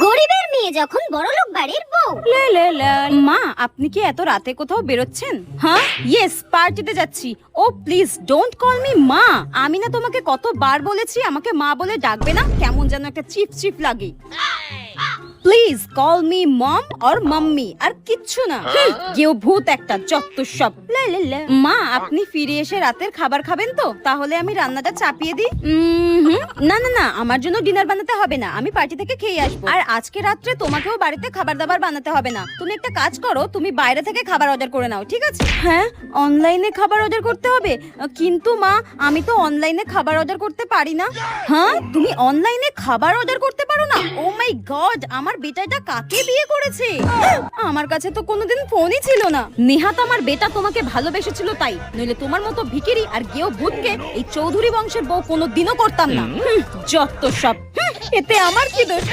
গরিবের মেয়ে যখন বড়লোক বাড়ির বউ। মা, আপনি কি এত রাতে কোথাও বেরোচ্ছেন? হ্যাঁ, ইয়েস, পার্টিতে যাচ্ছি। ও প্লিজ ডোন্ট কল মি মা। আমি না তোমাকে কতবার বলেছি আমাকে মা বলে ডাকবে না, কেমন যেন একটা চিপ চিপ লাগে। Please call me mom or mummy, আর কিচ্ছু না। কেউ ভূত একটা, যত সব। মা, আপনি ফিরে এসে রাতের খাবার খাবেন তো? তাহলে আমি রান্নাটা চাপিয়ে দিই। না না না, আমার জন্য ডিনার বানাতে হবে না, আমি পার্টি থেকে খেয়ে আসবো। আর আজকে রাত্রে তোমাকেও বাড়িতে খাবার দাবার বানাতে হবে না। তুমি একটা কাজ করো, তুমি বাইরে থেকে খাবার অর্ডার করে নাও, ঠিক আছে? হ্যাঁ, অনলাইনে খাবার অর্ডার করতে হবে? কিন্তু মা, আমি তো অনলাইনে খাবার অর্ডার করতে পারি না। হ্যাঁ, তুমি অনলাইনে খাবার অর্ডার করতে পারো না? ও মাই গড, আমার বেটাটা কাকে বিয়ে করেছে? আমার কাছে তো কোনোদিন ফোনই ছিল না। নেহাত আমার বেটা তোমাকে ভালোবেসেছিল তাই, নইলে তোমার মতো ভিখিরি আর গেও ভূতকে এই চৌধুরী বংশের বউ কোনোদিনও করতাম না। যত সব। এতে আমার কি দোষ?